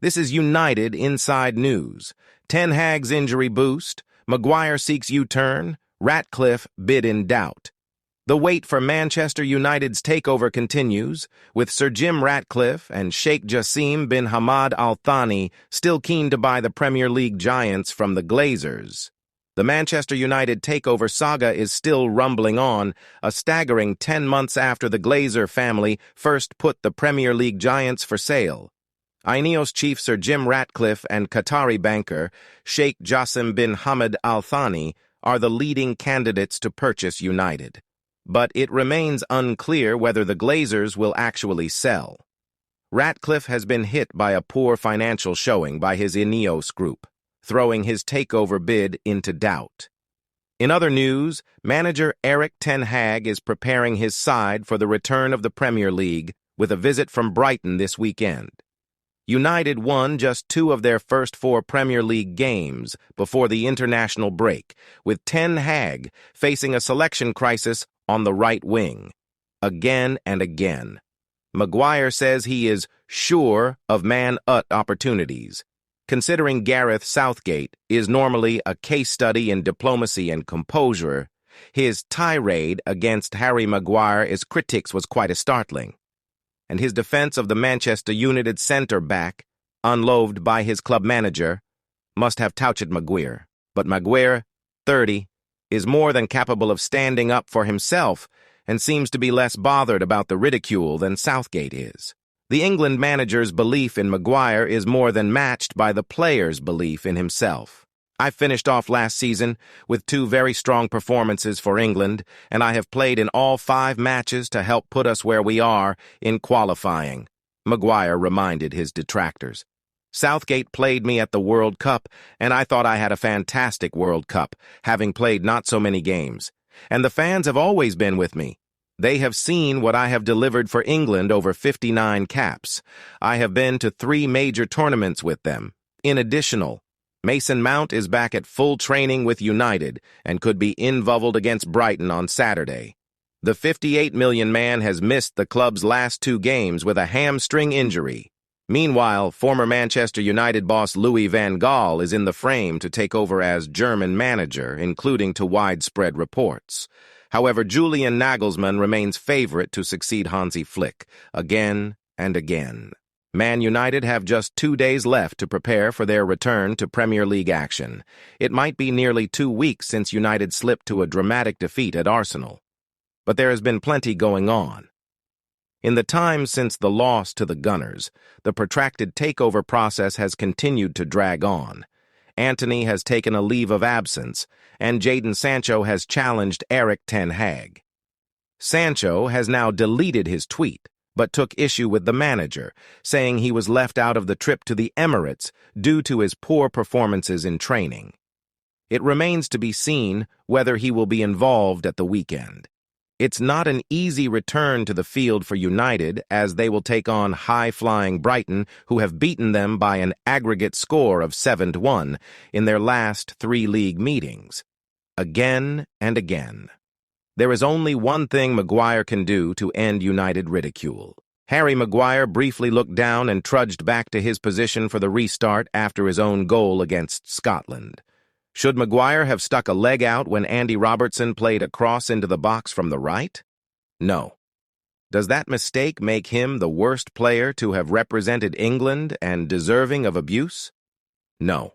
This is United Inside News. Ten Hag's injury boost, Maguire seeks U-turn, Ratcliffe bid in doubt. The wait for Manchester United's takeover continues, with Sir Jim Ratcliffe and Sheikh Jassim bin Hamad Al Thani still keen to buy the Premier League giants from the Glazers. The Manchester United takeover saga is still rumbling on, a staggering 10 months after the Glazer family first put the Premier League giants for sale. Ineos chief Sir Jim Ratcliffe and Qatari banker Sheikh Jassim bin Hamad Al Thani are the leading candidates to purchase United. But it remains unclear whether the Glazers will actually sell. Ratcliffe has been hit by a poor financial showing by his Ineos group, throwing his takeover bid into doubt. In other news, manager Erik ten Hag is preparing his side for the return of the Premier League with a visit from Brighton this weekend. United won just 2 of their first 4 Premier League games before the international break, with ten Hag facing a selection crisis on the right wing. Again and again. Maguire says he is sure of man-ut opportunities. Considering Gareth Southgate is normally a case study in diplomacy and composure, his tirade against Harry Maguire's critics was quite startling. And his defense of the Manchester United centre-back, unloved by his club manager, must have touched Maguire. But Maguire, 30, is more than capable of standing up for himself and seems to be less bothered about the ridicule than Southgate is. The England manager's belief in Maguire is more than matched by the player's belief in himself. I finished off last season with 2 very strong performances for England, and I have played in all 5 matches to help put us where we are in qualifying, Maguire reminded his detractors. Southgate played me at the World Cup, and I thought I had a fantastic World Cup, having played not so many games. And the fans have always been with me. They have seen what I have delivered for England over 59 caps. I have been to 3 major tournaments with them. In addition, Mason Mount is back at full training with United and could be involved against Brighton on Saturday. The 58 million man has missed the club's last 2 games with a hamstring injury. Meanwhile, former Manchester United boss Louis van Gaal is in the frame to take over as German manager, including to widespread reports. However, Julian Nagelsmann remains favorite to succeed Hansi Flick again and again. Man United have just 2 days left to prepare for their return to Premier League action. It might be nearly 2 weeks since United slipped to a dramatic defeat at Arsenal. But there has been plenty going on. In the time since the loss to the Gunners, the protracted takeover process has continued to drag on. Antony has taken a leave of absence, and Jadon Sancho has challenged Erik ten Hag. Sancho has now deleted his tweet, but took issue with the manager, saying he was left out of the trip to the Emirates due to his poor performances in training. It remains to be seen whether he will be involved at the weekend. It's not an easy return to the field for United, as they will take on high-flying Brighton, who have beaten them by an aggregate score of 7-1 in their last 3 league meetings. Again and again. There is only one thing Maguire can do to end United ridicule. Harry Maguire briefly looked down and trudged back to his position for the restart after his own goal against Scotland. Should Maguire have stuck a leg out when Andy Robertson played a cross into the box from the right? No. Does that mistake make him the worst player to have represented England and deserving of abuse? No.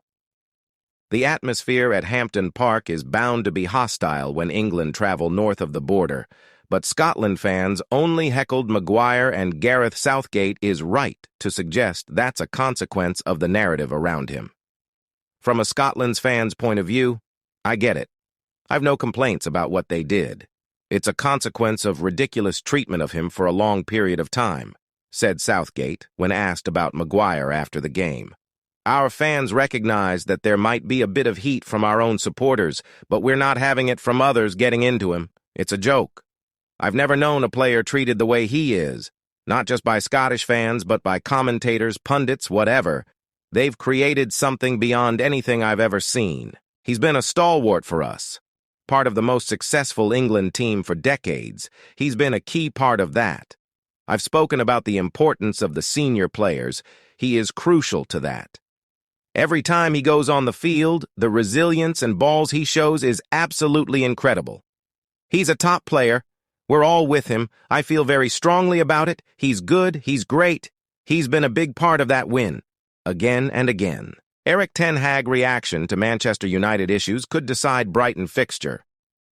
The atmosphere at Hampden Park is bound to be hostile when England travel north of the border, but Scotland fans only heckled Maguire, and Gareth Southgate is right to suggest that's a consequence of the narrative around him. From a Scotland's fans' point of view, I get it. I've no complaints about what they did. It's a consequence of ridiculous treatment of him for a long period of time, said Southgate when asked about Maguire after the game. Our fans recognize that there might be a bit of heat from our own supporters, but we're not having it from others getting into him. It's a joke. I've never known a player treated the way he is, not just by Scottish fans, but by commentators, pundits, whatever. They've created something beyond anything I've ever seen. He's been a stalwart for us. Part of the most successful England team for decades. He's been a key part of that. I've spoken about the importance of the senior players. He is crucial to that. Every time he goes on the field, the resilience and balls he shows is absolutely incredible. He's a top player. We're all with him. I feel very strongly about it. He's good. He's great. He's been a big part of that win. Again and again. Erik ten Hag reaction to Manchester United issues could decide Brighton fixture.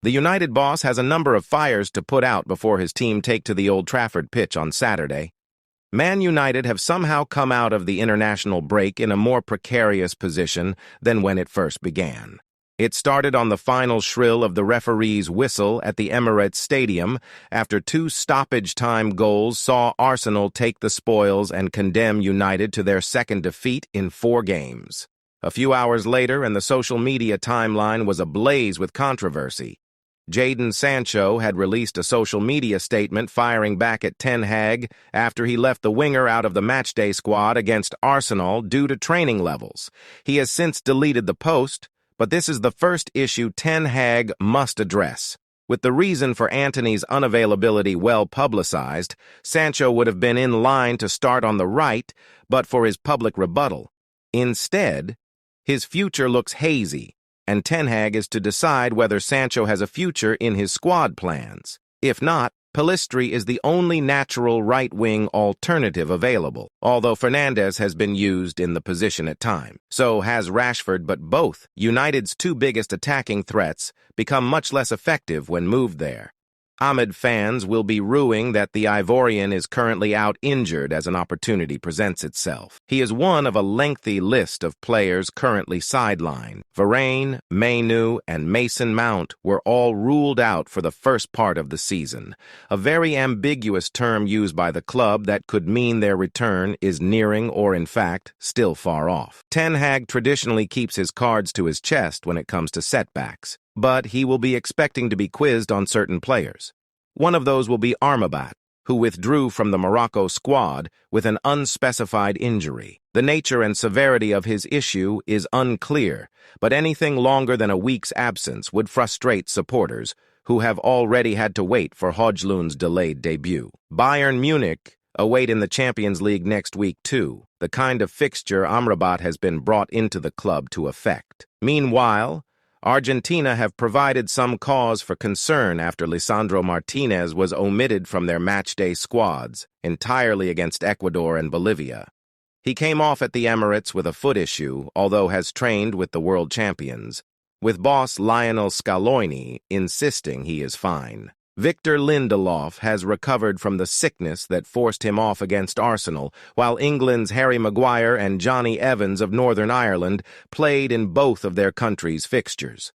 The United boss has a number of fires to put out before his team take to the Old Trafford pitch on Saturday. Man United have somehow come out of the international break in a more precarious position than when it first began. It started on the final shrill of the referee's whistle at the Emirates Stadium after 2 stoppage-time goals saw Arsenal take the spoils and condemn United to their second defeat in 4 games. A few hours later, and the social media timeline was ablaze with controversy. Jadon Sancho had released a social media statement firing back at Ten Hag after he left the winger out of the matchday squad against Arsenal due to training levels. He has since deleted the post, but this is the first issue Ten Hag must address. With the reason for Antony's unavailability well publicized, Sancho would have been in line to start on the right, but for his public rebuttal. Instead, his future looks hazy, and Ten Hag is to decide whether Sancho has a future in his squad plans. If not, Pellistri is the only natural right-wing alternative available, although Fernandes has been used in the position at times. So has Rashford, but both, United's 2 biggest attacking threats, become much less effective when moved there. Ahmed fans will be ruing that the Ivorian is currently out injured as an opportunity presents itself. He is one of a lengthy list of players currently sidelined. Varane, Mainu, and Mason Mount were all ruled out for the first part of the season, a very ambiguous term used by the club that could mean their return is nearing or, in fact, still far off. Ten Hag traditionally keeps his cards to his chest when it comes to setbacks, but he will be expecting to be quizzed on certain players. One of those will be Amrabat, who withdrew from the Morocco squad with an unspecified injury. The nature and severity of his issue is unclear, but anything longer than a week's absence would frustrate supporters, who have already had to wait for Højlund's delayed debut. Bayern Munich await in the Champions League next week too, the kind of fixture Amrabat has been brought into the club to effect. Meanwhile, Argentina have provided some cause for concern after Lisandro Martinez was omitted from their matchday squads, entirely against Ecuador and Bolivia. He came off at the Emirates with a foot issue, although has trained with the world champions, with boss Lionel Scaloni insisting he is fine. Victor Lindelof has recovered from the sickness that forced him off against Arsenal, while England's Harry Maguire and Johnny Evans of Northern Ireland played in both of their countries' fixtures.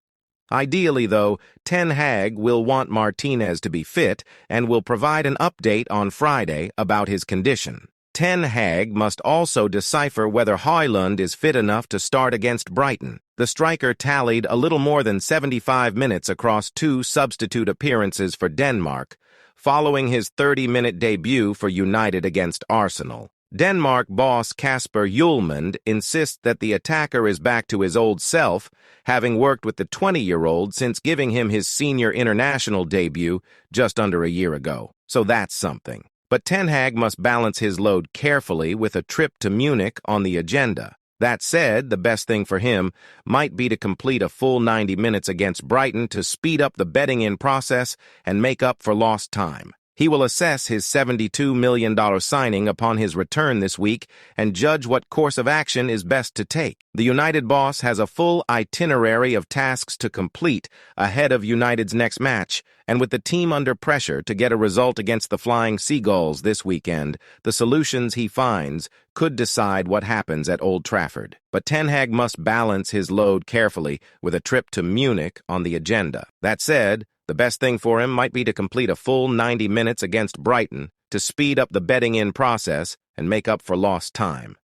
Ideally, though, Ten Hag will want Martinez to be fit and will provide an update on Friday about his condition. Ten Hag must also decipher whether Højlund is fit enough to start against Brighton. The striker tallied a little more than 75 minutes across 2 substitute appearances for Denmark, following his 30-minute debut for United against Arsenal. Denmark boss Kasper Hjulmand insists that the attacker is back to his old self, having worked with the 20-year-old since giving him his senior international debut just under a year ago. So that's something. But Ten Hag must balance his load carefully with a trip to Munich on the agenda. That said, the best thing for him might be to complete a full 90 minutes against Brighton to speed up the bedding-in process and make up for lost time. He will assess his $72 million signing upon his return this week and judge what course of action is best to take. The United boss has a full itinerary of tasks to complete ahead of United's next match, and with the team under pressure to get a result against the Flying Seagulls this weekend, the solutions he finds could decide what happens at Old Trafford. But Ten Hag must balance his load carefully with a trip to Munich on the agenda. That said, the best thing for him might be to complete a full 90 minutes against Brighton to speed up the bedding-in process and make up for lost time.